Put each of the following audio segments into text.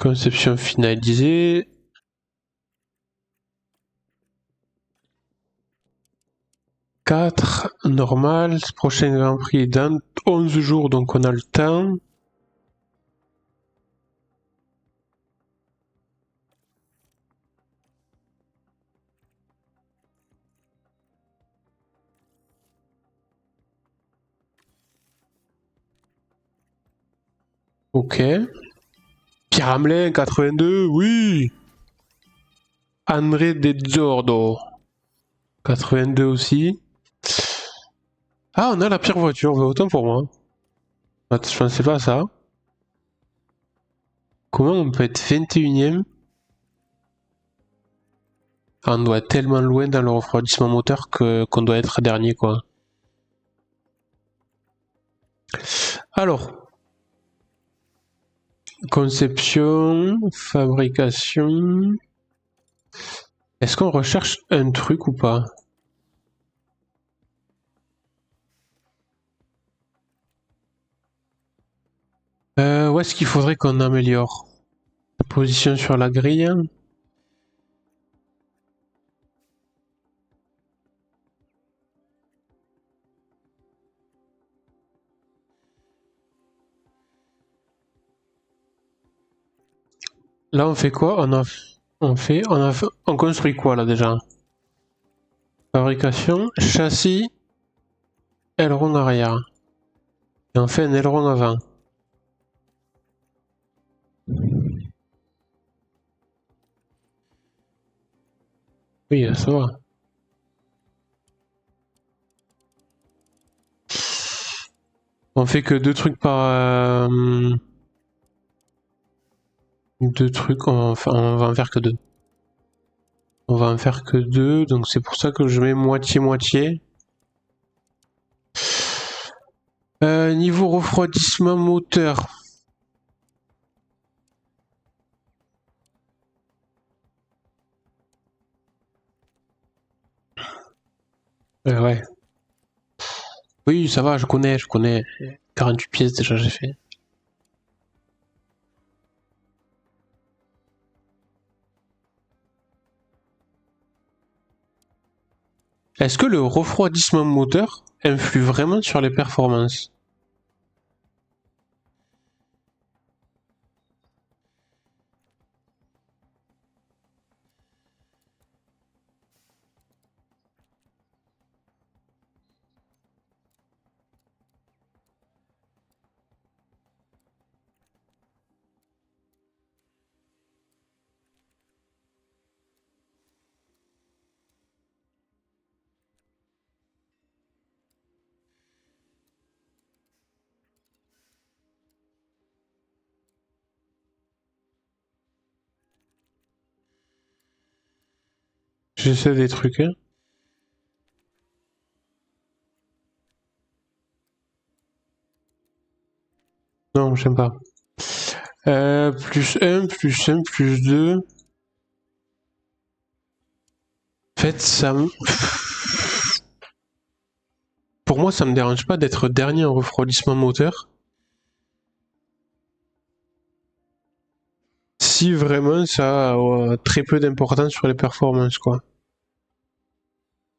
Conception finalisée. Normal. Prochain Grand Prix dans 11 jours, donc on a le temps. Ok. Pierre Hamelin, 82, oui. André Dezzordo, 82 aussi. Ah, on a la pire voiture, autant pour moi. Je pensais pas à ça. Comment on peut être 21ème? On doit être tellement loin dans le refroidissement moteur qu'on doit être dernier, quoi. Alors, conception, fabrication. Est-ce qu'on recherche un truc ou pas? Où est-ce qu'il faudrait qu'on améliore? Position sur la grille. Là, on fait quoi? On construit quoi là déjà? Fabrication, châssis, aileron arrière. Et on fait un aileron avant. Oui, ça va. On fait que deux trucs par... deux trucs, on va en faire que deux. On va en faire que deux, donc c'est pour ça que je mets moitié-moitié. Niveau refroidissement moteur. Ouais. Oui, ça va, je connais. 48 pièces déjà, j'ai fait. Est-ce que le refroidissement moteur influe vraiment sur les performances? J'essaie des trucs, hein. Non, j'aime pas. Plus 1, plus 1, plus 2. En fait, pour moi, ça me dérange pas d'être dernier en refroidissement moteur. Si vraiment ça a très peu d'importance sur les performances, quoi.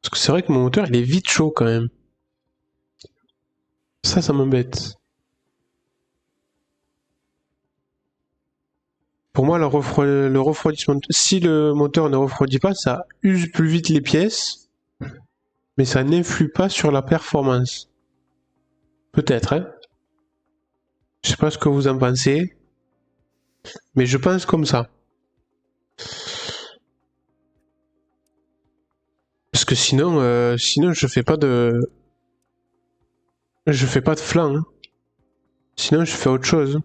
Parce que c'est vrai que mon moteur, il est vite chaud quand même. Ça m'embête. Pour moi, le refroidissement, si le moteur ne refroidit pas, ça use plus vite les pièces, mais ça n'influe pas sur la performance. Peut-être, hein. Je sais pas ce que vous en pensez, mais je pense comme ça. Parce que sinon je fais pas de flanc, hein. Sinon je fais autre chose.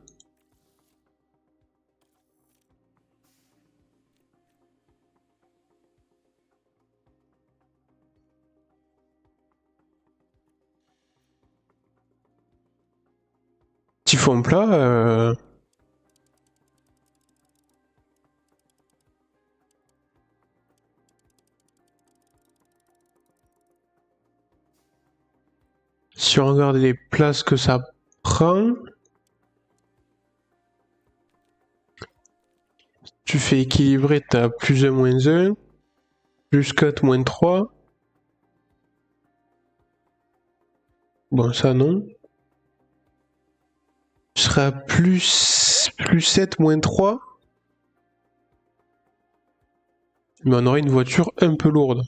Petit fond plat, si on regarde les places que ça prend, tu fais équilibrer, t'as plus 1, moins 1, plus 4, moins 3. Bon, ça non. Tu seras plus 7, moins 3. Mais on aurait une voiture un peu lourde.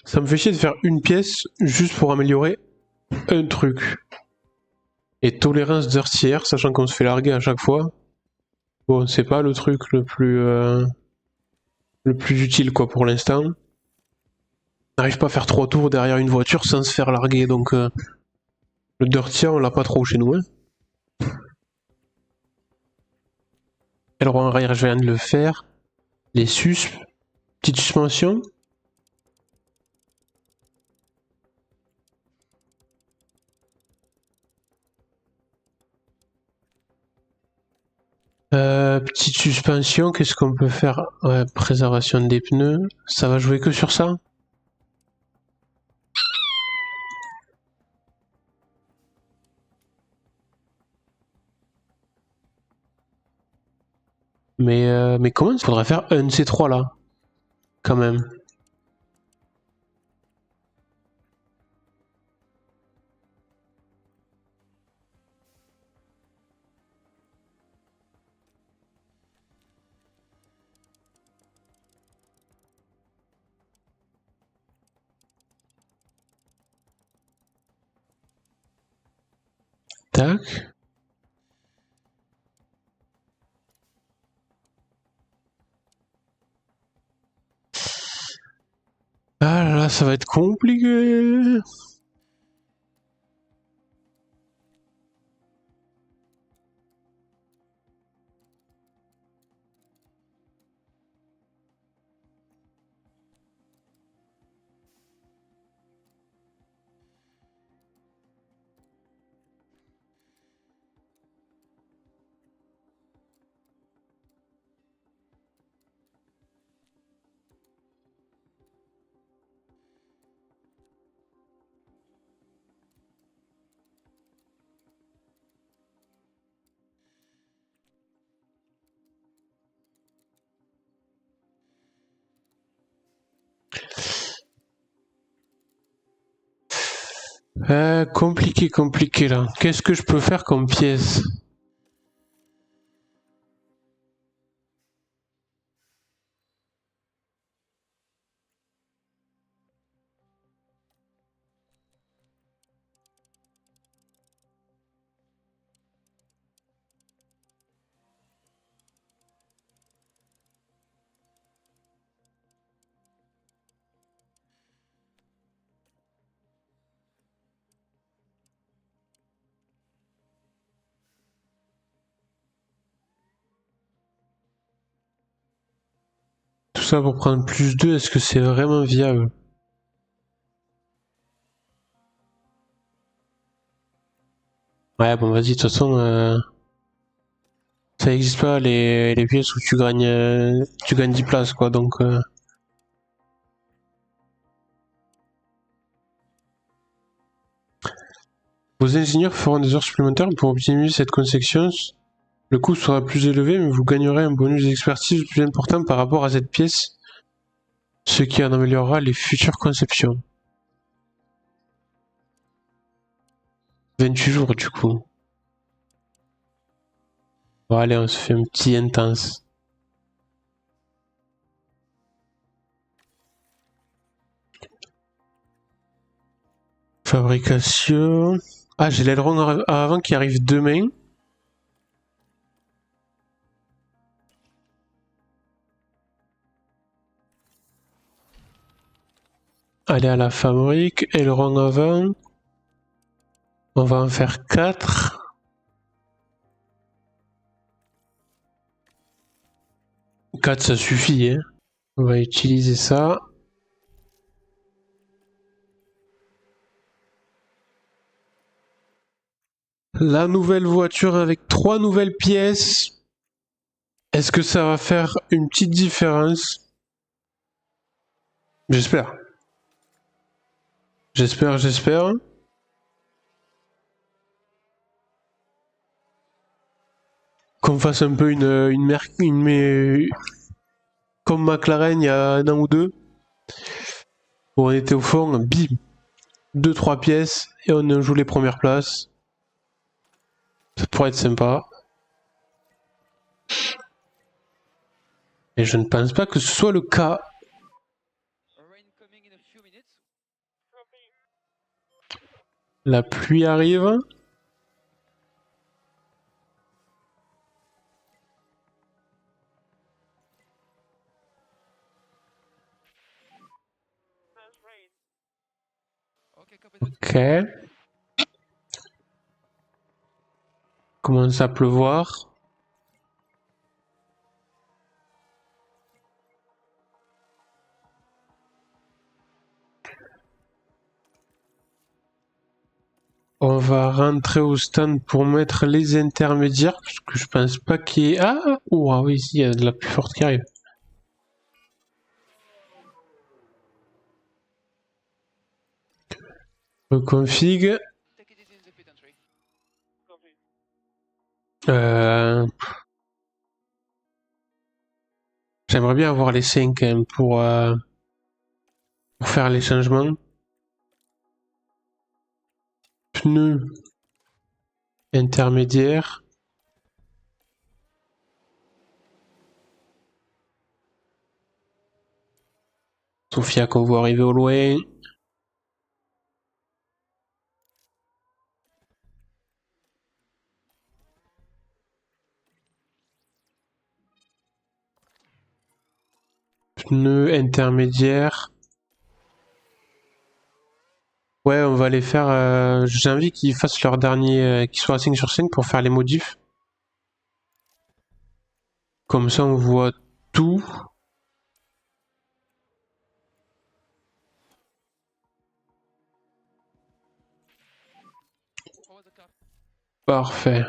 Ça me fait chier de faire une pièce juste pour améliorer un truc. Et tolérance d'heurtière, sachant qu'on se fait larguer à chaque fois. Bon, c'est pas le truc le plus utile quoi pour l'instant. On n'arrive pas à faire 3 tours derrière une voiture sans se faire larguer, donc le dirtier on l'a pas trop chez nous. Hein. Aileron arrière, je viens de le faire. Les sus, petite suspension. Petite suspension, qu'est-ce qu'on peut faire? Ouais, préservation des pneus. Ça va jouer que sur ça? Mais comment il faudrait faire un de ces trois là? Quand même. Tac. Ah là là, ça va être compliqué. Compliqué là. Qu'est-ce que je peux faire comme pièce? Tout ça pour prendre plus 2, est-ce que c'est vraiment viable? Ouais, bon, vas-y, de toute façon, ça n'existe pas les pièces où tu gagnes 10 places, quoi, donc. Vos ingénieurs feront des heures supplémentaires pour optimiser cette conception. Le coût sera plus élevé, mais vous gagnerez un bonus d'expertise plus important par rapport à cette pièce, ce qui en améliorera les futures conceptions. 28 jours, du coup. Bon, allez, on se fait un petit intense. Fabrication. Ah, j'ai l'aileron avant qui arrive demain. Aller à la fabrique, aileron avant. On va en faire 4. 4 ça suffit, hein. On va utiliser ça. La nouvelle voiture avec 3 nouvelles pièces. Est-ce que ça va faire une petite différence? J'espère. J'espère. Qu'on fasse un peu comme McLaren il y a un an ou deux. Où on était au fond, bim, 2-3 pièces et on joue les premières places. Ça pourrait être sympa. Et je ne pense pas que ce soit le cas. La pluie arrive. Ok. Commence à pleuvoir. On va rentrer au stand pour mettre les intermédiaires, parce que je pense pas qu'il y ait... Ah, ouah, oui, ici, il y a de la pluie forte qui arrive. Reconfig. J'aimerais bien avoir les 5 quand même pour faire les changements. Pneus intermédiaires. Sophia qu'on voit arriver au loin. Pneus intermédiaires. Ouais, on va les faire. J'ai envie qu'ils fassent leur dernier. Qu'ils soient à 5 sur 5 pour faire les modifs. Comme ça, on voit tout. Parfait.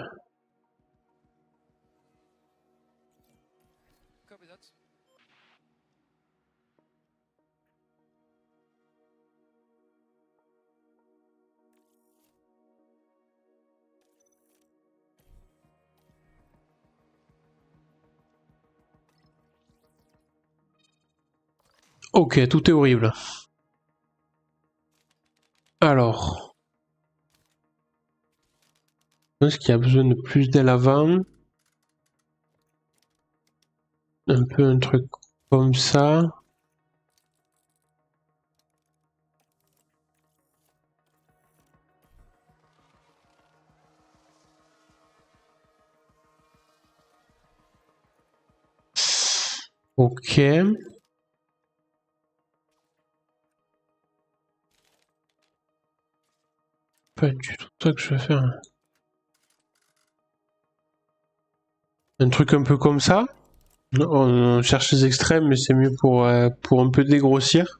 Ok, tout est horrible. Alors. Est-ce qu'il y a besoin de plus d'ailes avant? Un peu un truc comme ça. Ok. Pas du tout ça que je vais faire. Un truc un peu comme ça. On cherche les extrêmes, mais c'est mieux pour un peu dégrossir.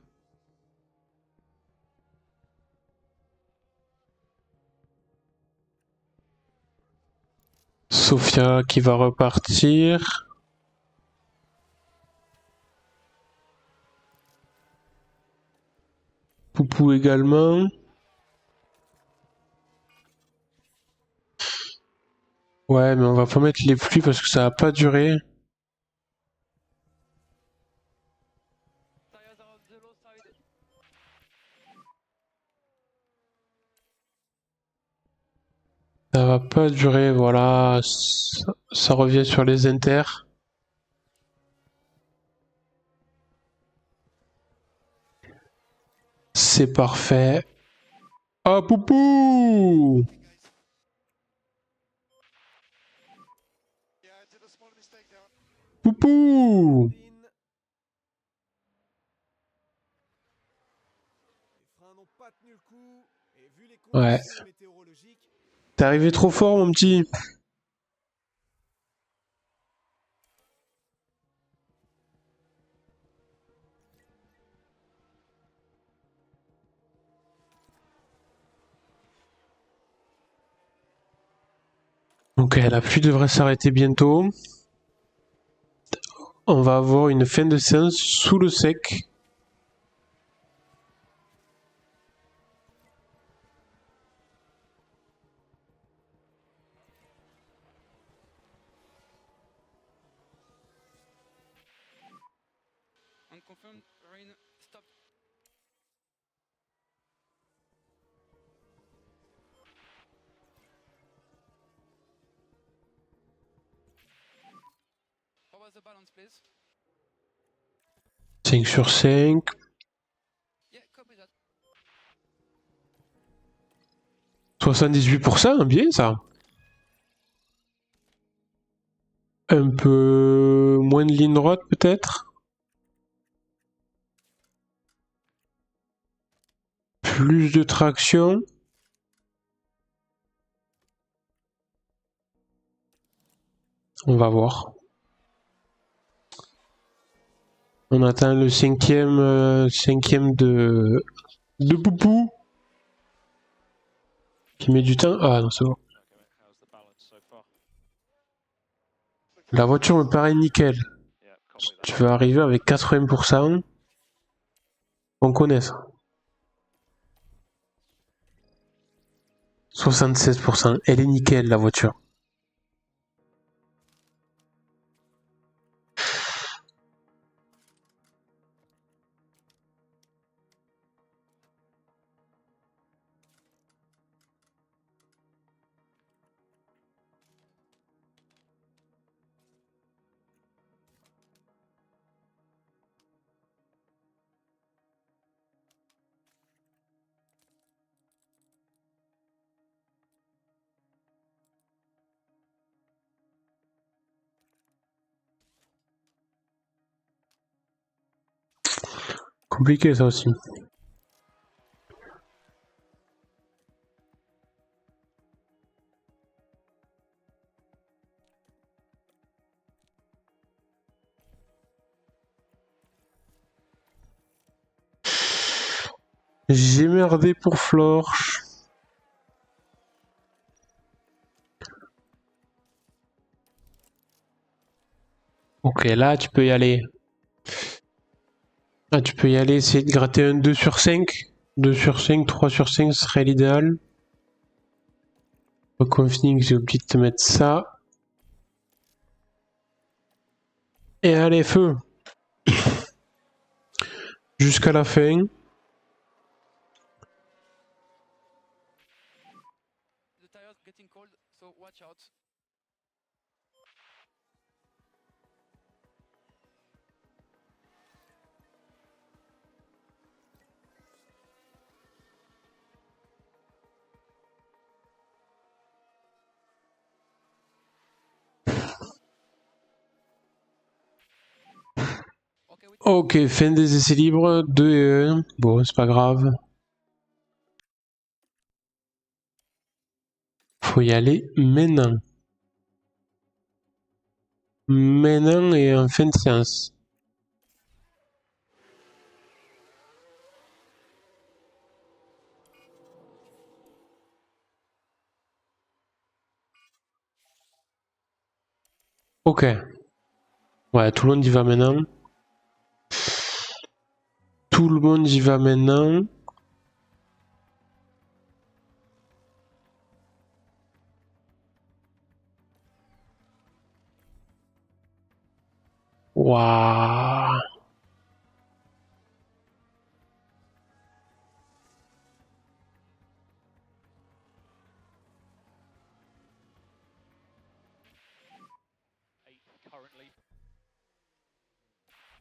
Sophia qui va repartir. Poupou également. Ouais, mais on va pas mettre les pluies parce que ça va pas durer. Ça va pas durer, voilà. Ça revient sur les inters. C'est parfait. Ah, Poupou! Poupou! Ouais. T'es arrivé trop fort, mon petit. Ok, la pluie devrait s'arrêter bientôt. On va avoir une fin de séance sous le sec. Unconfirmed, rain, stop. What was the balance, please? 5 sur 5. Yeah, copy that. 78%, bien ça. Un peu moins de ligne droite peut-être. Plus de traction. On va voir. On atteint le cinquième de Boubou. Qui met du temps. Ah non, c'est bon. La voiture me paraît nickel. Tu vas arriver avec 80%. On connaît ça. 76%. Elle est nickel la voiture. Compliqué ça aussi. J'ai merdé pour Florche. Ok, là tu peux y aller. Là tu peux y aller, essayer de gratter un 2 sur 5. 2 sur 5, 3 sur 5 serait l'idéal. Reconfining, j'ai oublié de te mettre ça. Et allez, feu. Jusqu'à la fin. The tires getting cold, so watch out. Ok, fin des essais libres, 2 et 1. Bon, c'est pas grave. Faut y aller maintenant. Maintenant et en fin de séance. Ok. Ouais, tout le monde y va maintenant. Tout le monde y va maintenant. Waouh.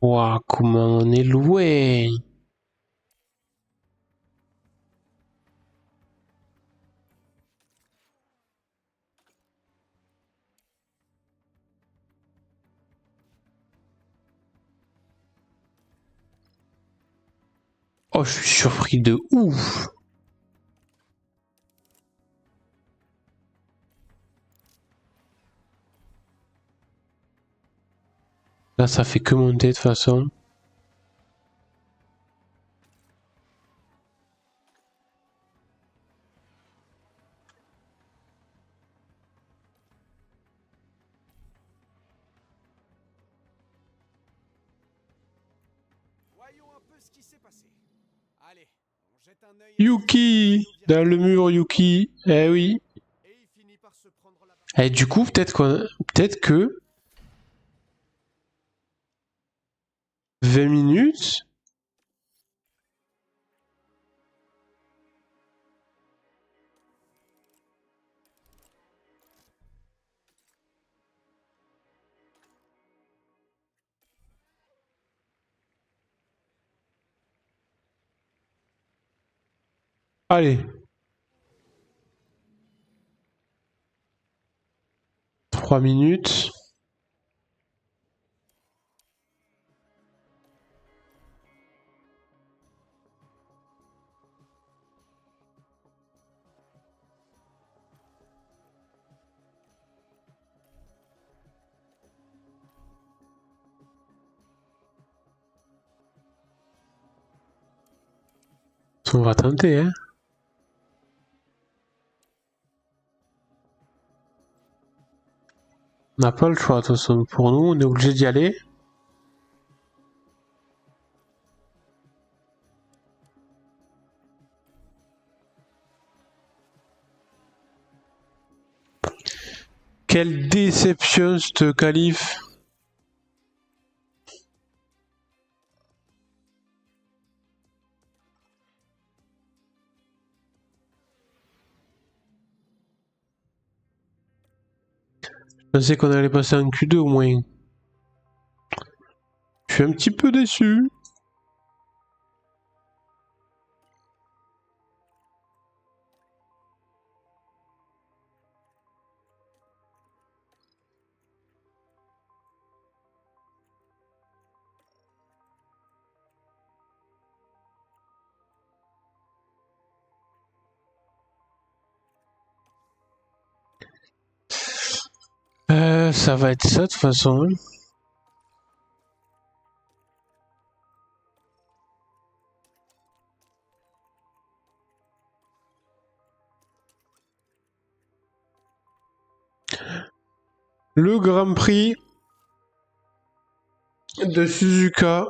Waouh, comment on est loué. Oh, je suis surpris de ouf. Là, ça fait que monter de toute façon. ce qui s'est passé. Allez, on jette un œil. Yuki! Dans le mur, Yuki. Eh oui. Et il finit par se prendre la Et du coup, peut-être que 20 minutes. Allez. 3 minutes. On va tenter, hein. On n'a pas le choix, de toute façon. Pour nous, on est obligé d'y aller. Quelle déception, ce qualif. Je pensais qu'on allait passer en Q2 au moins. Je suis un petit peu déçu. Ça va être ça de toute façon. Hein. Le Grand Prix de Suzuka.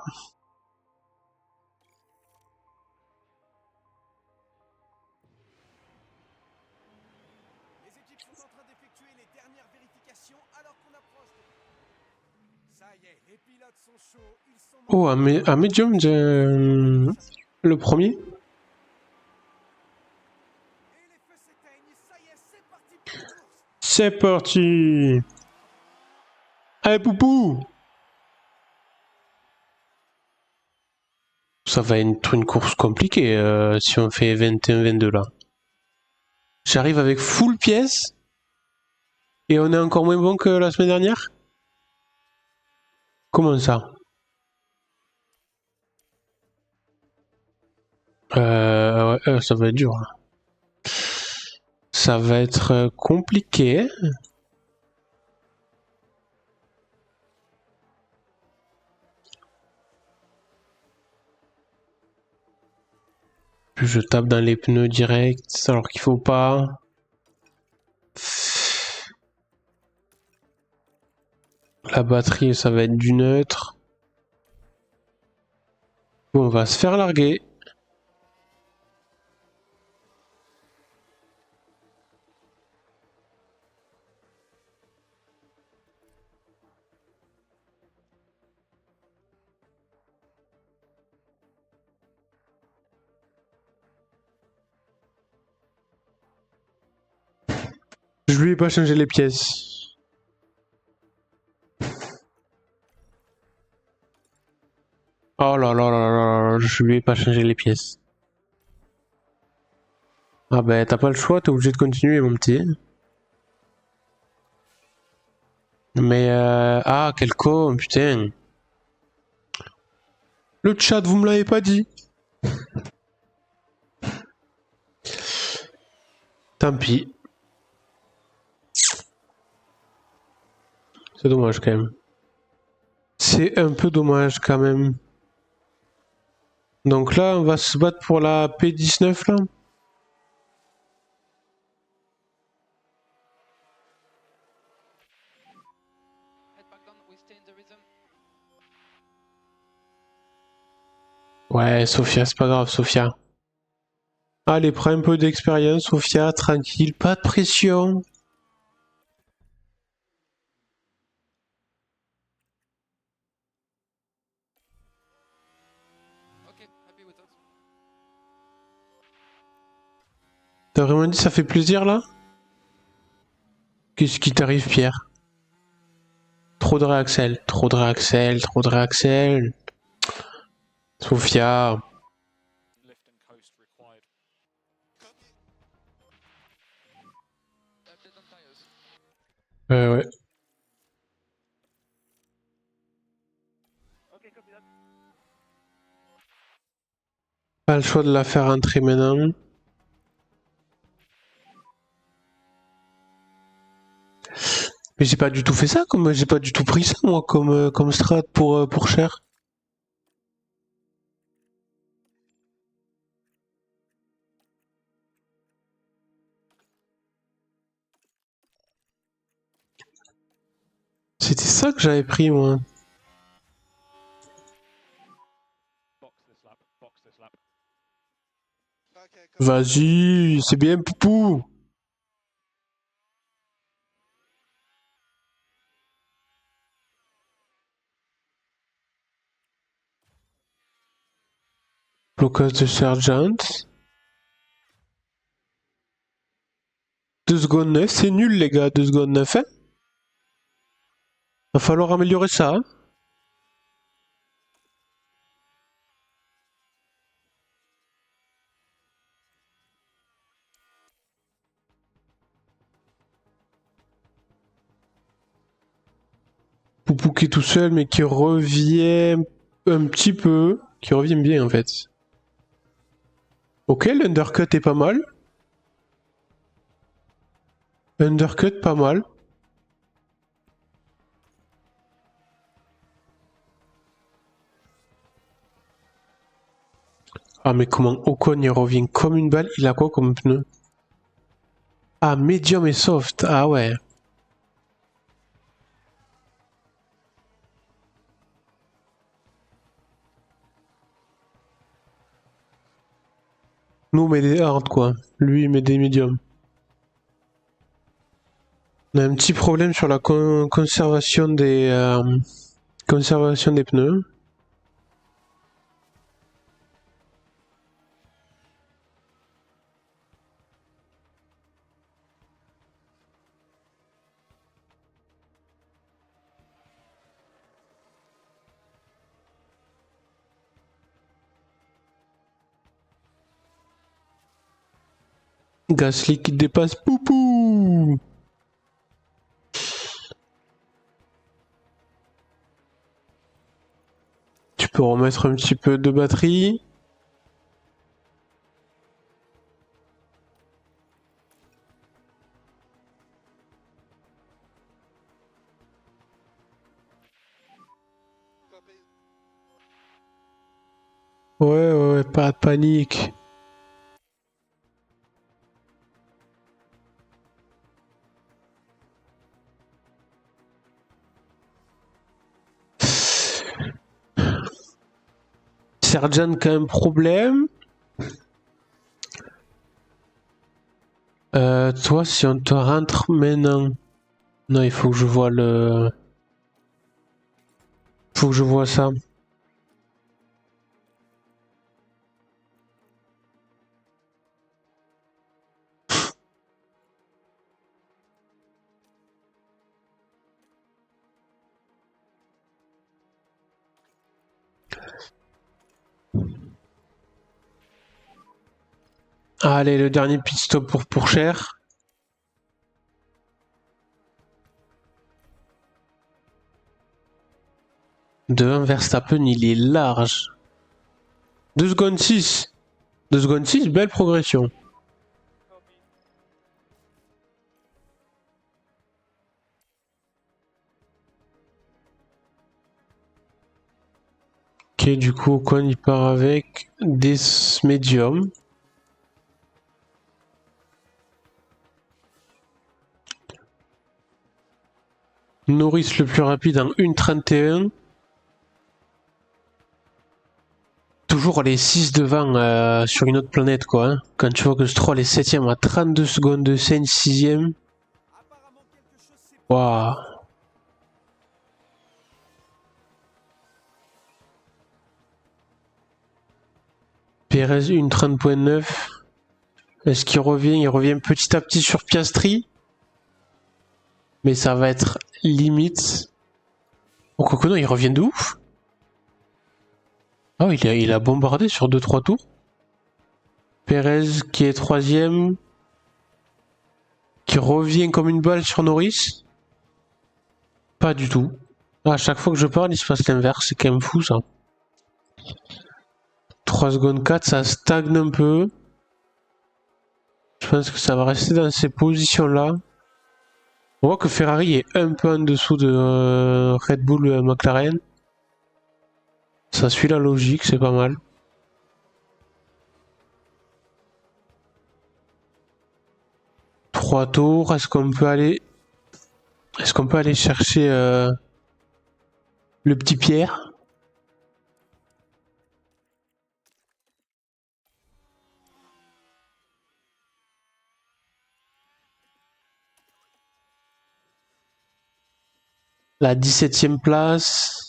Les équipes sont en train d'effectuer les dernières vérifications alors qu'on approche. Ça y est, les pilotes sont chauds. Ils sont. Oh, un médium, le premier. Et les feux s'éteignent. Ça y est, c'est parti pour la course. C'est parti. Allez, poupou. Ça va être une course compliquée si on fait 21-22 là. J'arrive avec full pièce et on est encore moins bon que la semaine dernière. Comment ça? Ouais, ça va être dur. Là. Ça va être compliqué. Puis je tape dans les pneus directs alors qu'il faut pas. La batterie, ça va être du neutre. Bon, on va se faire larguer. Je lui ai pas changé les pièces. Oh là là là là, je lui ai pas changé les pièces. Ah ben t'as pas le choix, t'es obligé de continuer mon petit. Mais ah quel con, putain. Le chat, vous me l'avez pas dit. Tant pis. C'est dommage quand même. C'est un peu dommage quand même. Donc là, on va se battre pour la P19 là. Head back down. We stay in the rhythm. Ouais, Sofia, c'est pas grave, Sofia. Allez, prends un peu d'expérience, Sofia, tranquille, pas de pression. Okay, happy with that. T'as vraiment dit ça fait plaisir là? Qu'est-ce qui t'arrive, Pierre? Trop de réaxel, trop de réaxel, trop de réaxel. Sofia. Lift and coast required. Update on tires. Ouais. Ok, copy that. Pas le choix de la faire entrer maintenant. Mais j'ai pas du tout fait ça, comme j'ai pas du tout pris ça moi comme strat pour cher. C'était ça que j'avais pris moi. Box this lap. Box this lap. Okay, copy. Vas-y, c'est bien poupou. Blocage de Sergeant. 2 secondes 9, c'est nul les gars, 2 secondes 9 hein. Va falloir améliorer ça. Hein. Poupou qui est tout seul mais qui revient un petit peu. Qui revient bien en fait. Ok, l'undercut est pas mal. Undercut pas mal. Ah mais comment Ocon il revient comme une balle, il a quoi comme pneu? Ah medium et soft, ah ouais. Nous on met des hard quoi, lui il met des médiums. On a un petit problème sur la conservation des pneus. Gasly qui dépasse Poupou. Tu peux remettre un petit peu de batterie. Copy. Ouais, pas de panique. Sergeant quand même problème. Toi si on te rentre maintenant. Non il faut que je vois le... Faut que je vois ça. Allez, le dernier pit stop pour cher. Devant Verstappen, il est large. 2 secondes 6. 2 secondes 6, belle progression. Ok, du coup, Ocon il part avec des médiums. Norris le plus rapide en 1,31. toujours les 6 devant sur une autre planète, quoi. Hein. Quand tu vois que Stroll est 7ème à 32 secondes de Sainz 6ème. Apparemment, quelque chose s'est Waouh. Perez une 30.9. Est-ce qu'il revient? Il revient petit à petit sur Piastri. Mais ça va être limite. Oh, quoique non, il revient de ouf. Ah, il a bombardé sur 2-3 tours. Perez qui est 3ème. Qui revient comme une balle sur Norris. Pas du tout. À chaque fois que je parle, il se passe l'inverse. C'est quand même fou ça. 3 secondes 4, ça stagne un peu. Je pense que ça va rester dans ces positions-là. On voit que Ferrari est un peu en dessous de Red Bull McLaren. Ça suit la logique, c'est pas mal. Trois tours, est-ce qu'on peut aller chercher le petit Pierre? La 17ème place.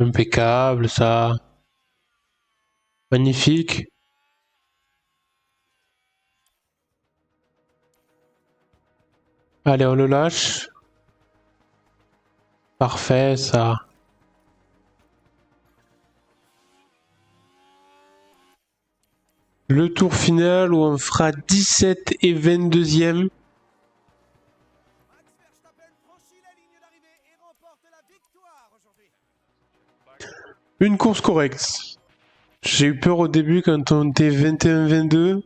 Impeccable, ça. Magnifique. Allez, on le lâche. Parfait, ça. Le tour final où on fera 17 et 22e. Max Verstappen franchit la ligne d'arrivée et remporte la victoire aujourd'hui. Une course correcte. J'ai eu peur au début quand on était 21-22.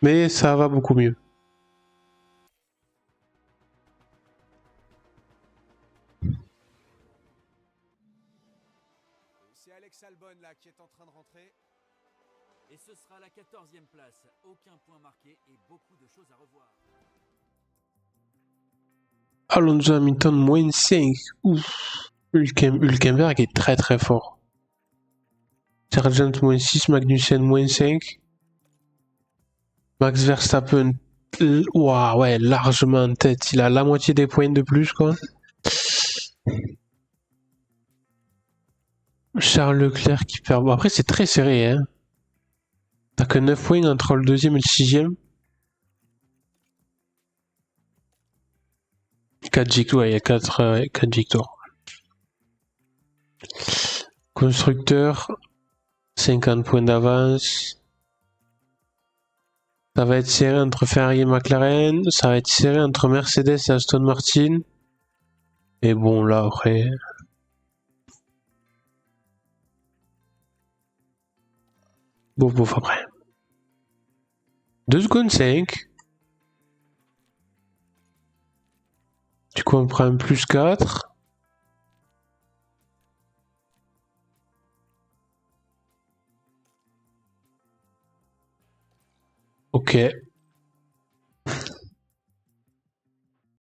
Mais ça va beaucoup mieux. C'est Alex Albon là qui est en train de rentrer. Et ce sera la 14e place. Aucun point marqué et beaucoup de choses à revoir. Alonso Hamilton, moins 5. Ouf. Hülkenberg est très très fort. Sargent, moins 6. Magnussen, moins 5. Max Verstappen, ouah, ouais, largement en tête. Il a la moitié des points de plus, quoi. Charles Leclerc qui perd. Bon, après, c'est très serré, hein. T'as que 9 points entre le deuxième et le sixième. 4 victoires, il y a 4 victoires. Constructeur, 50 points d'avance. Ça va être serré entre Ferrari et McLaren. Ça va être serré entre Mercedes et Aston Martin. Et bon, là, après... Bof, après. 2 secondes 5. Du coup, on prend un plus 4. Ok.